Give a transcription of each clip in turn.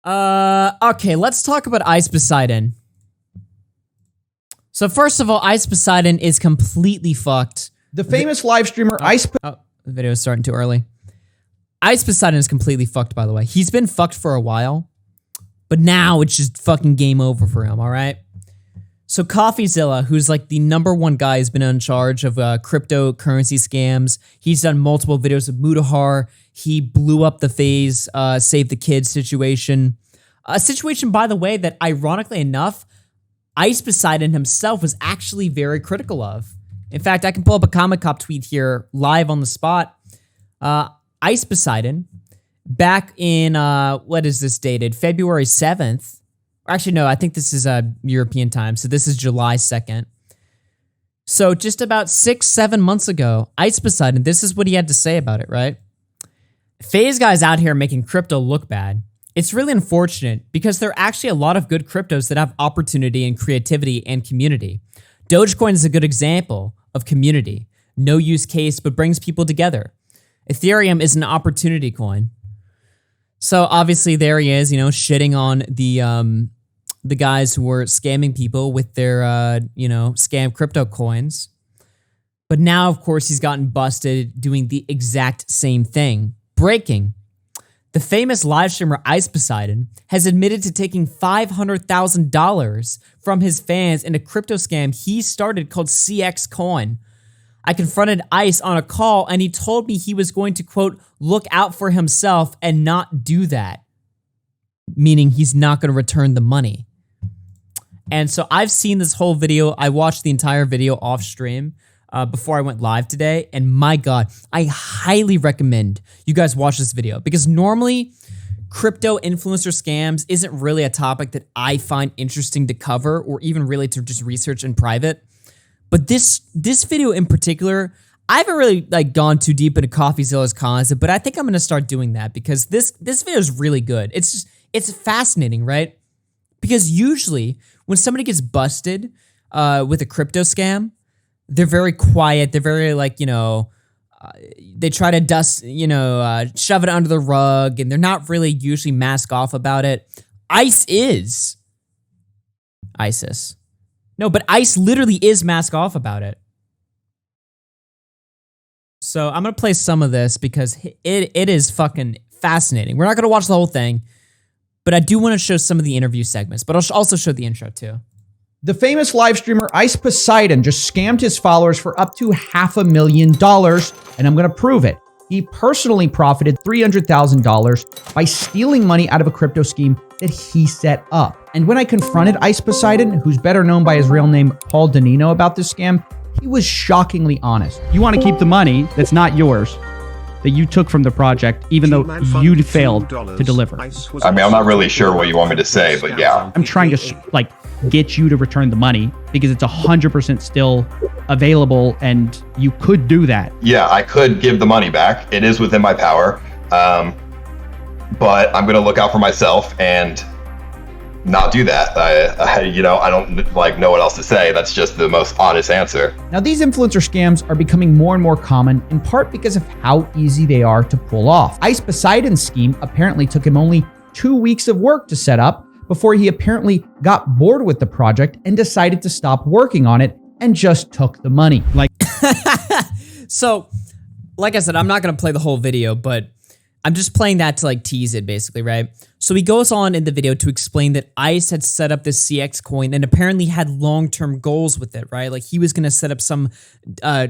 Okay, let's talk about Ice Poseidon. So first of all, Ice Poseidon is completely fucked. The famous live streamer Ice... Oh, the video is starting too early. Ice Poseidon is completely fucked, by the way. He's been fucked for a while, but now it's just fucking game over for him, all right? So CoffeeZilla, who's like the #1 guy, has been in charge of cryptocurrency scams. He's done multiple videos of Mutahar. He blew up the phase, Save the Kids situation. A situation, by the way, that ironically enough, Ice Poseidon himself was actually very critical of. In fact, I can pull up a Comic Cop tweet here live on the spot. Ice Poseidon, back in, what is this dated? February 7th. Actually, no, I think this is European time, so this is July 2nd. So just about 6-7 months ago, Ice Poseidon, this is what he had to say about it, right? FaZe guys out here making crypto look bad. It's really unfortunate because there are actually a lot of good cryptos that have opportunity and creativity and community. Dogecoin is a good example of community. No use case, but brings people together. Ethereum is an opportunity coin. So obviously there he is, shitting on the guys who were scamming people with their, scam crypto coins. But now, of course, he's gotten busted doing the exact same thing. Breaking. The famous live streamer Ice Poseidon has admitted to taking $500,000 from his fans in a crypto scam he started called CX Coin. I confronted Ice on a call and he told me he was going to, quote, look out for himself and not do that. Meaning he's not going to return the money. And so I've seen this whole video. I watched the entire video off stream before I went live today. And my God, I highly recommend you guys watch this video because normally crypto influencer scams isn't really a topic that I find interesting to cover or even really to just research in private. But this video in particular, I haven't really gone too deep into CoffeeZilla's concept, but I think I'm gonna start doing that because this video is really good. It's fascinating, right? Because usually when somebody gets busted with a crypto scam, they're very quiet. They're very they try to shove it under the rug, and they're not really usually mask off about it. Ice is ISIS. No, but Ice literally is mask off about it. So I'm going to play some of this because it is fucking fascinating. We're not going to watch the whole thing, but I do want to show some of the interview segments, but I'll also show the intro too. The famous live streamer Ice Poseidon just scammed his followers for up to $500,000, and I'm going to prove it. He personally profited $300,000 by stealing money out of a crypto scheme that he set up. And when I confronted Ice Poseidon, who's better known by his real name, Paul Danino, about this scam, he was shockingly honest. You want to keep the money that's not yours, that you took from the project, even though you failed to deliver. I mean, I'm not really sure what you want me to say, but yeah. I'm trying to get you to return the money because it's 100% still available and you could do that. Yeah, I could give the money back. It is within my power. But I'm going to look out for myself and not do that. I don't know what else to say. That's just the most honest answer. Now, these influencer scams are becoming more and more common, in part because of how easy they are to pull off. Ice Poseidon's scheme apparently took him only 2 weeks of work to set up before he apparently got bored with the project and decided to stop working on it and just took the money. So, like I said, I'm not going to play the whole video, but I'm just playing that to tease it basically, right? So he goes on in the video to explain that Ice had set up this CX coin and apparently had long-term goals with it, right? He was going to set up some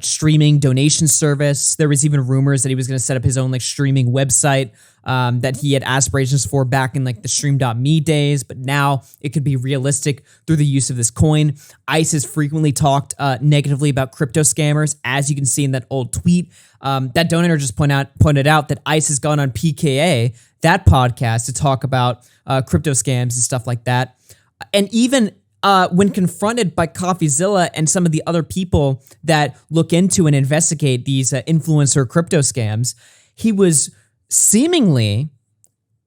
streaming donation service. There was even rumors that he was going to set up his own streaming website that he had aspirations for back in the stream.me days, but now it could be realistic through the use of this coin. Ice has frequently talked negatively about crypto scammers, as you can see in that old tweet. That donator just pointed out that Ice has gone on PKA, that podcast, to talk about crypto scams and stuff like that. And even when confronted by CoffeeZilla and some of the other people that look into and investigate these influencer crypto scams, he was seemingly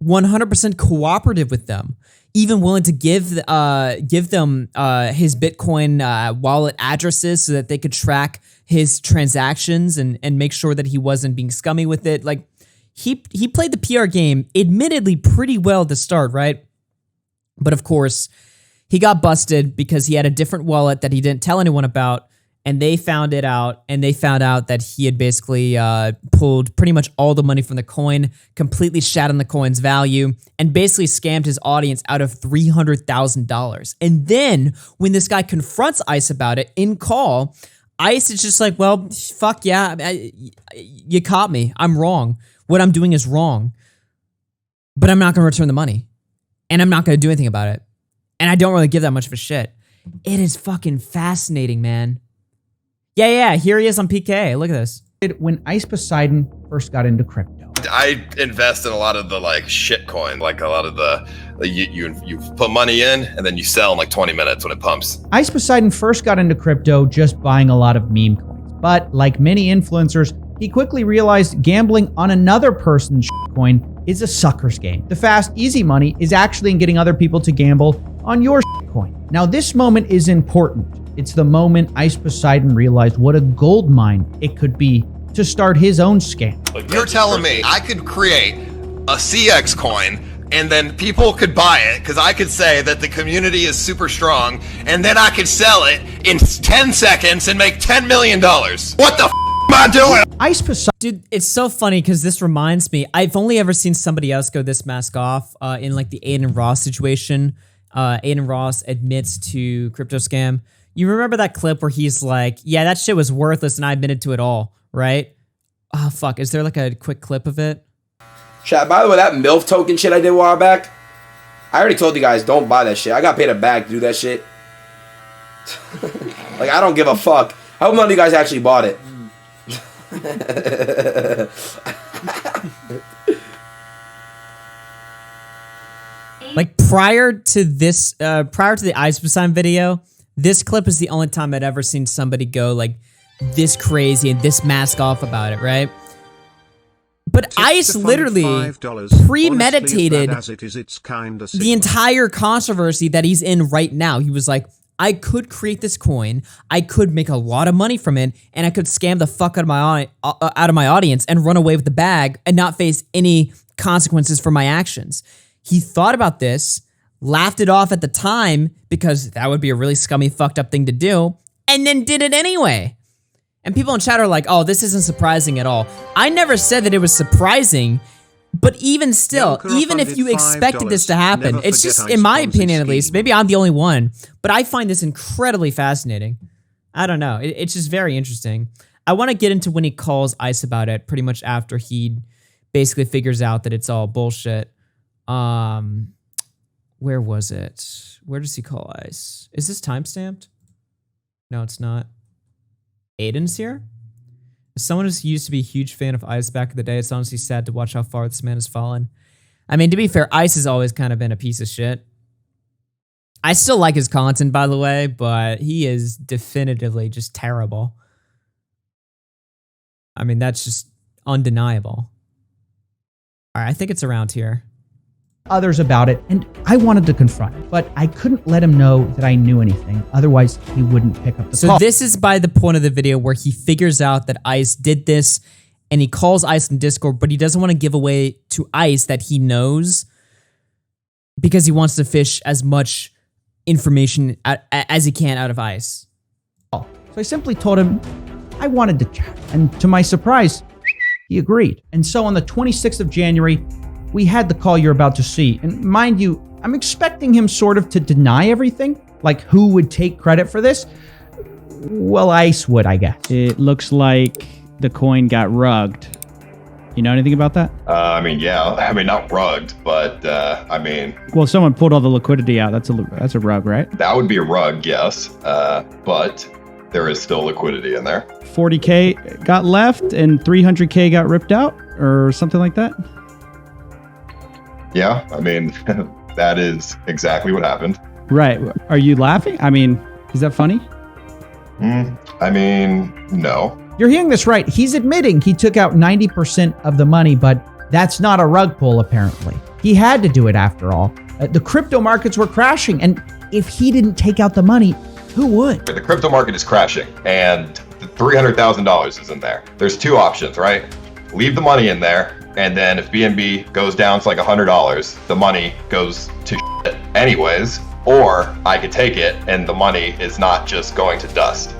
100% cooperative with them, even willing to give them his Bitcoin wallet addresses so that they could track his transactions and make sure that he wasn't being scummy with it. he played the PR game admittedly pretty well at the start, right? But of course, he got busted because he had a different wallet that he didn't tell anyone about, and they found it out, and they found out that he had basically pulled pretty much all the money from the coin, completely shat on the coin's value, and basically scammed his audience out of $300,000. And then when this guy confronts ICE about it in call, ICE is just like, well, fuck yeah, you caught me. I'm wrong. What I'm doing is wrong. But I'm not going to return the money. And I'm not going to do anything about it. And I don't really give that much of a shit. It is fucking fascinating, man. Yeah, here he is on PK. Look at this. When Ice Poseidon first got into crypto. I invest in a lot of the like shit coin, like a lot of the you put money in and then you sell in like 20 minutes when it pumps. Ice Poseidon first got into crypto just buying a lot of meme coins. But like many influencers, he quickly realized gambling on another person's coin is a sucker's game. The fast, easy money is actually in getting other people to gamble on your coin. Now this moment is important. It's the moment Ice Poseidon realized what a gold mine it could be to start his own scam. You're telling me I could create a CX coin and then people could buy it because I could say that the community is super strong and then I could sell it in 10 seconds and make $10 million. What the f am I doing? Ice Poseidon. Dude, it's so funny because this reminds me, I've only ever seen somebody else go this mask off in like the Aiden Ross situation. Aiden Ross admits to crypto scam. You remember that clip where he's like, yeah, that shit was worthless and I admitted to it all, right? Oh, fuck. Is there like a quick clip of it? Chat, by the way, that MILF token shit I did a while back, I already told you guys, don't buy that shit. I got paid a bag to do that shit. Like, I don't give a fuck. I hope none of you guys actually bought it. Like, prior to the Ice Poseidon video, this clip is the only time I'd ever seen somebody go like this crazy and this mask off about it, right? But Ice literally premeditated the entire controversy that he's in right now. He was like, I could create this coin, I could make a lot of money from it, and I could scam the fuck out of my audience and run away with the bag and not face any consequences for my actions. He thought about this, laughed it off at the time because that would be a really scummy, fucked up thing to do, and then did it anyway. And people in chat are like, oh, this isn't surprising at all. I never said that it was surprising, but even still, even if you expected this to happen, it's just, in my opinion at least, maybe I'm the only one, but I find this incredibly fascinating. I don't know. It's just very interesting. I want to get into when he calls Ice about it pretty much after he basically figures out that it's all bullshit. Where was it? Where does he call Ice? Is this timestamped? No, it's not. Aiden's here? As someone who used to be a huge fan of Ice back in the day, it's honestly sad to watch how far this man has fallen. I mean, to be fair, Ice has always kind of been a piece of shit. I still like his content, by the way, but he is definitively just terrible. I mean, that's just undeniable. All right, I think it's around here. Others about it, and I wanted to confront it, but I couldn't let him know that I knew anything. Otherwise, he wouldn't pick up the call. So this is by the point of the video where he figures out that Ice did this, and he calls Ice in Discord, but he doesn't want to give away to Ice that he knows because he wants to fish as much information as he can out of Ice. So I simply told him I wanted to chat, and to my surprise, he agreed. And so on the 26th of January, we had the call you're about to see. And mind you, I'm expecting him sort of to deny everything. Like, who would take credit for this? Well, Ice would, I guess. It looks like the coin got rugged. You know anything about that? I mean, yeah. I mean, not rugged, but I mean... Well, someone pulled all the liquidity out. That's a rug, right? That would be a rug, yes. But there is still liquidity in there. 40K got left and 300K got ripped out or something like that? Yeah, I mean, that is exactly what happened. Right. Are you laughing? I mean, is that funny? I mean, no. You're hearing this right. He's admitting he took out 90% of the money, but that's not a rug pull, apparently. He had to do it after all. The crypto markets were crashing, and if he didn't take out the money, who would? The crypto market is crashing, and the $300,000 is in there. There's two options, right? Leave the money in there and then if BNB goes down to like $100, the money goes to shit anyways, or I could take it and the money is not just going to dust.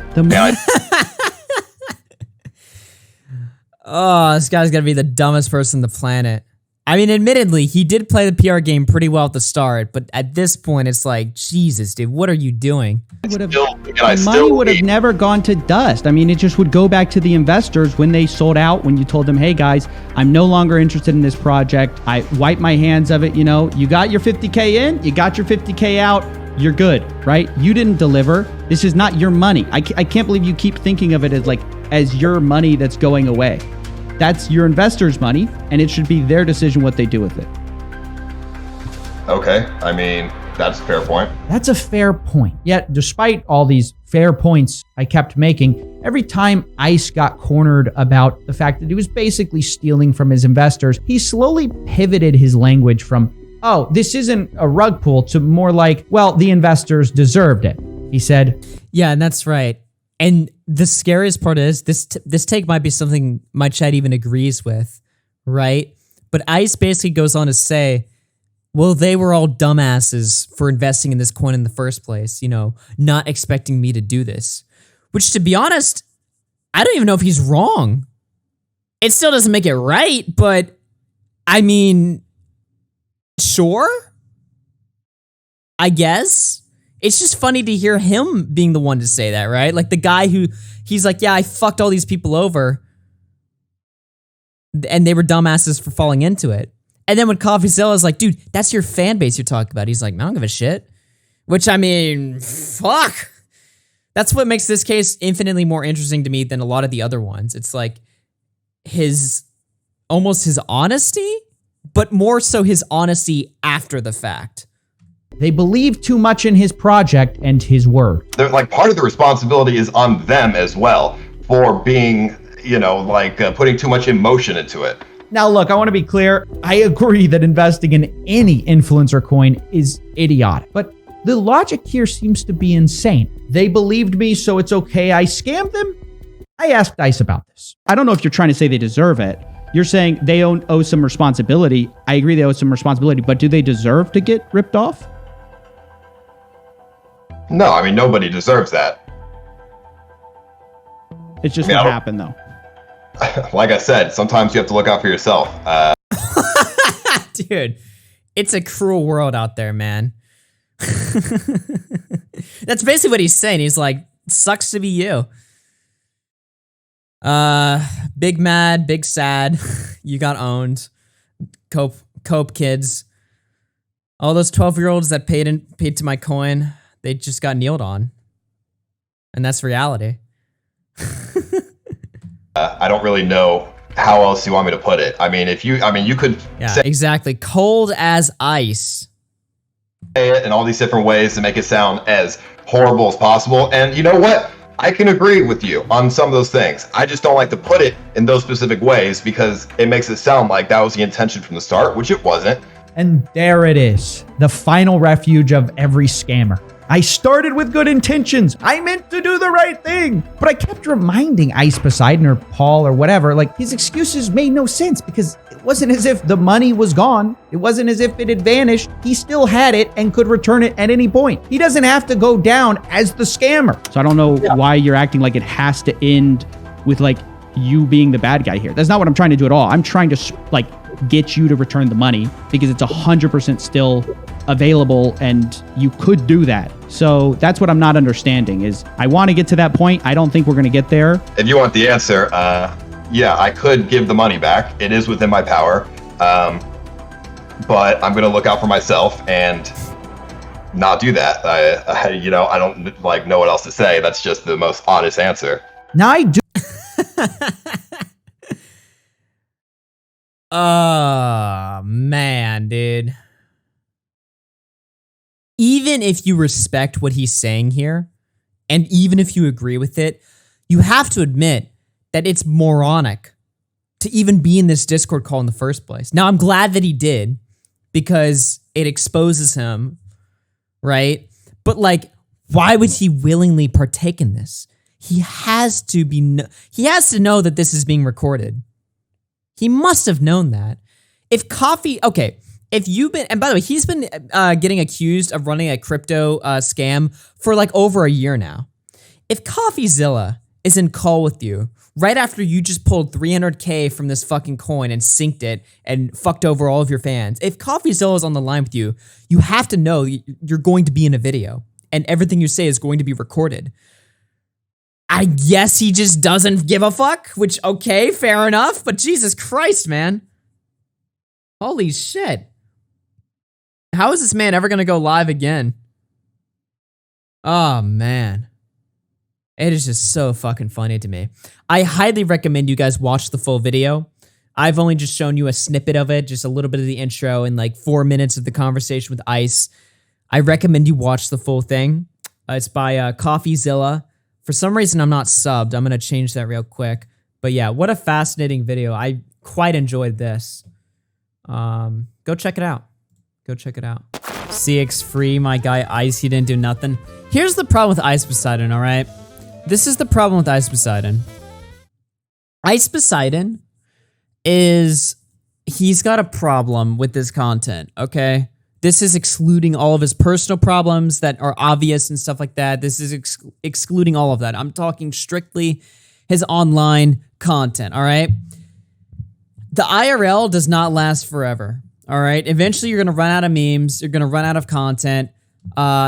Oh, this guy's gonna be the dumbest person on the planet. I mean, admittedly, he did play the PR game pretty well at the start, but at this point, it's like, Jesus, dude, what are you doing? The money would have never gone to dust. I mean, it just would go back to the investors when they sold out, when you told them, hey guys, I'm no longer interested in this project. I wipe my hands of it. You know, you got your 50K in, you got your 50K out, you're good, right? You didn't deliver. This is not your money. I can't believe you keep thinking of it as your money that's going away. That's your investors' money, and it should be their decision what they do with it. Okay, I mean, that's a fair point. That's a fair point. Yet, despite all these fair points I kept making, every time ICE got cornered about the fact that he was basically stealing from his investors, he slowly pivoted his language from, oh, this isn't a rug pull, to more like, well, the investors deserved it. He said, yeah, and that's right. And the scariest part is this take might be something my chat even agrees with, right? But ICE basically goes on to say, well, they were all dumbasses for investing in this coin in the first place, you know, not expecting me to do this. Which, to be honest, I don't even know if he's wrong. It still doesn't make it right, but I mean, sure, I guess. It's just funny to hear him being the one to say that, right? Like the guy who, he's like, yeah, I fucked all these people over and they were dumbasses for falling into it. And then when CoffeeZilla is like, dude, that's your fan base you're talking about. He's like, I don't give a shit. Which, I mean, fuck. That's what makes this case infinitely more interesting to me than a lot of the other ones. It's like almost his honesty, but more so his honesty after the fact. they believe too much in his project and his word. They're like, part of the responsibility is on them as well for being, you know, like putting too much emotion into it. Now, look, I want to be clear. I agree that investing in any influencer coin is idiotic, but the logic here seems to be insane. They believed me, so it's okay I scammed them? I asked ICE about this. I don't know if you're trying to say they deserve it. You're saying they owe some responsibility. I agree they owe some responsibility, but do they deserve to get ripped off? No, I mean, nobody deserves that. It's just what happened, though. Like I said, sometimes you have to look out for yourself. Dude, it's a cruel world out there, man. That's basically what he's saying. He's like, sucks to be you. Big mad, big sad. You got owned. Cope kids. All those 12-year-olds that paid to my coin, they just got kneeled on. And that's reality. I don't really know how else you want me to put it. I mean, you could say exactly. Cold as ice. It in all these different ways to make it sound as horrible as possible. And you know what? I can agree with you on some of those things. I just don't like to put it in those specific ways because it makes it sound like that was the intention from the start, which it wasn't. And there it is, the final refuge of every scammer. I started with good intentions. I meant to do the right thing. But I kept reminding ICE Poseidon or Paul or whatever, like his excuses made no sense because it wasn't as if the money was gone. It wasn't as if it had vanished. He still had it and could return it at any point. He doesn't have to go down as the scammer. So I don't know why you're acting like it has to end with like you being the bad guy here. That's not what I'm trying to do at all. I'm trying to like get you to return the money because it's 100% still available and you could do that. So that's what I'm not understanding is I want to get to that point. I don't think we're going to get there. If you want the answer, yeah, I could give the money back. It is within my power. But I'm going to look out for myself and not do that. I don't like know what else to say. That's just the most honest answer. Now I do. Oh, man, dude. Even if you respect what he's saying here, and even if you agree with it, you have to admit that it's moronic to even be in this Discord call in the first place. Now, I'm glad that he did, because it exposes him, right? But, like, why would he willingly partake in this? He has to know that this is being recorded. He must have known that. If Coffee, okay, if you've been, and by the way, he's been getting accused of running a crypto scam for like over a year now. If CoffeeZilla is in call with you right after you just pulled 300K from this fucking coin and synced it and fucked over all of your fans, if CoffeeZilla is on the line with you, you have to know you're going to be in a video and everything you say is going to be recorded. I guess he just doesn't give a fuck, which, okay, fair enough, but Jesus Christ, man. Holy shit. How is this man ever gonna go live again? Oh, man. It is just so fucking funny to me. I highly recommend you guys watch the full video. I've only just shown you a snippet of it, just a little bit of the intro and like 4 minutes of the conversation with Ice. I recommend you watch the full thing. It's by CoffeeZilla. For some reason, I'm not subbed. I'm going to change that real quick. But yeah, what a fascinating video. I quite enjoyed this. Go check it out. Go check it out. CX free, my guy Ice, he didn't do nothing. Here's the problem with Ice Poseidon, all right? This is the problem with Ice Poseidon. Ice Poseidon is, he's got a problem with this content, okay? This is excluding all of his personal problems that are obvious and stuff like that. This is excluding all of that. I'm talking strictly his online content, all right? The IRL does not last forever, all right? Eventually, you're going to run out of memes. You're going to run out of content.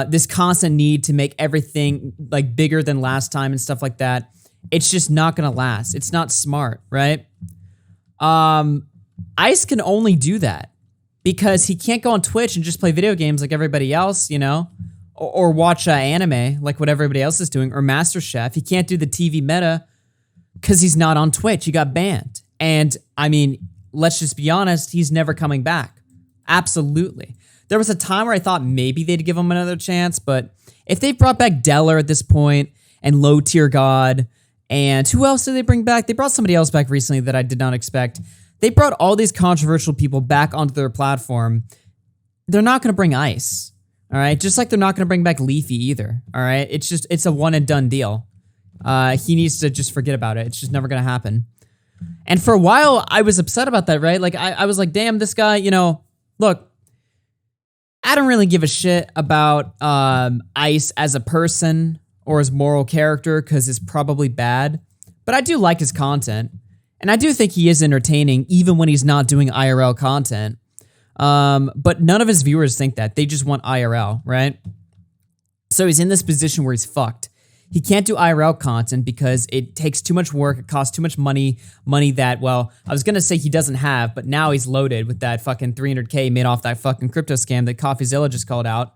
This constant need to make everything like bigger than last time and stuff like that. It's just not going to last. It's not smart, right? Ice can only do that because he can't go on Twitch and just play video games like everybody else, you know, or watch anime like what everybody else is doing, or MasterChef. He can't do the TV meta because he's not on Twitch. He got banned. And I mean, let's just be honest, he's never coming back. Absolutely. There was a time where I thought maybe they'd give him another chance, but if they brought back Deller at this point and Low Tier God, and who else did they bring back? They brought somebody else back recently that I did not expect. They brought all these controversial people back onto their platform. They're not going to bring Ice, all right? Just like they're not going to bring back Leafy either, all right? It's a one and done deal. He needs to just forget about it. It's just never going to happen. And for a while, I was upset about that, right? Like, I was like, damn, this guy, you know, look, I don't really give a shit about Ice as a person or his moral character because it's probably bad, but I do like his content. And I do think he is entertaining even when he's not doing IRL content. But none of his viewers think that. They just want IRL, right? So he's in this position where he's fucked. He can't do IRL content because it takes too much work. It costs too much money that, well, I was going to say he doesn't have, but now he's loaded with that fucking 300K made off that fucking crypto scam that CoffeeZilla just called out.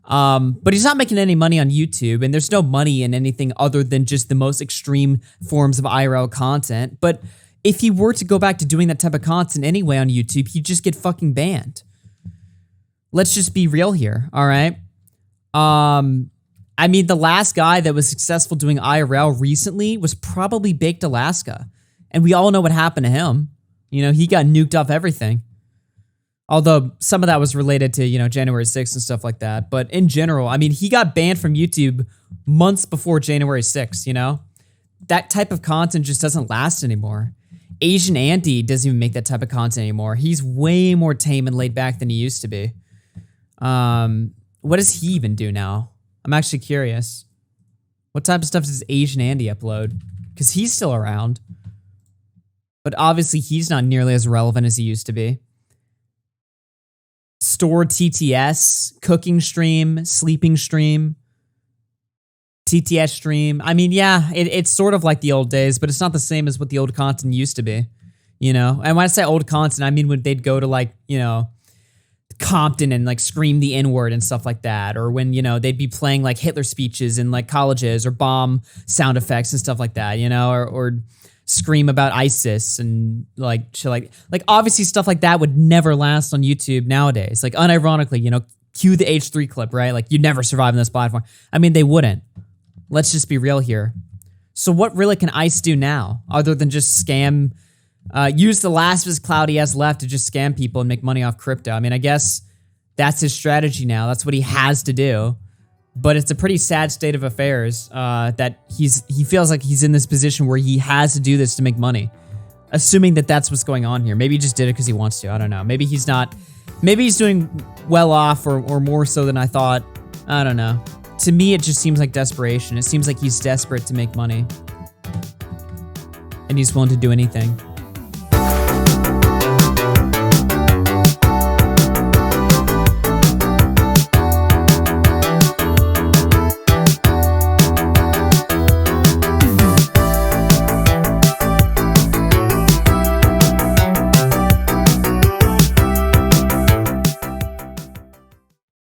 But he's not making any money on YouTube, and there's no money in anything other than just the most extreme forms of IRL content. But if he were to go back to doing that type of content anyway on YouTube, he'd just get fucking banned. Let's just be real here, all right? I mean, the last guy that was successful doing IRL recently was probably Baked Alaska. And we all know what happened to him. You know, he got nuked off everything. Although some of that was related to, you know, January 6th and stuff like that. But in general, I mean, he got banned from YouTube months before January 6th, you know? That type of content just doesn't last anymore. Asian Andy doesn't even make that type of content anymore. He's way more tame and laid back than he used to be. What does he even do now? I'm actually curious. What type of stuff does Asian Andy upload? Because he's still around. But obviously he's not nearly as relevant as he used to be. Store TTS, cooking stream, sleeping stream, TTS stream. I mean, yeah, it's sort of like the old days, but it's not the same as what the old content used to be, you know? And when I say old content, I mean when they'd go to like, you know, Compton and like scream the N-word and stuff like that, or when, you know, they'd be playing like Hitler speeches in like colleges or bomb sound effects and stuff like that, you know, or scream about ISIS and like shit like obviously stuff like that would never last on YouTube nowadays. Like unironically, you know, cue the H3 clip, right? Like you'd never survive on this platform. I mean, they wouldn't. Let's just be real here. So what really can Ice do now other than just scam, use the last of his clout he has left to just scam people and make money off crypto? I mean, I guess that's his strategy now. That's what he has to do. But it's a pretty sad state of affairs that he feels like he's in this position where he has to do this to make money. assuming that that's what's going on here. Maybe he just did it because he wants to. I don't know. Maybe he's not. Maybe he's doing well off or more so than I thought. I don't know. To me, it just seems like desperation. It seems like he's desperate to make money. And he's willing to do anything.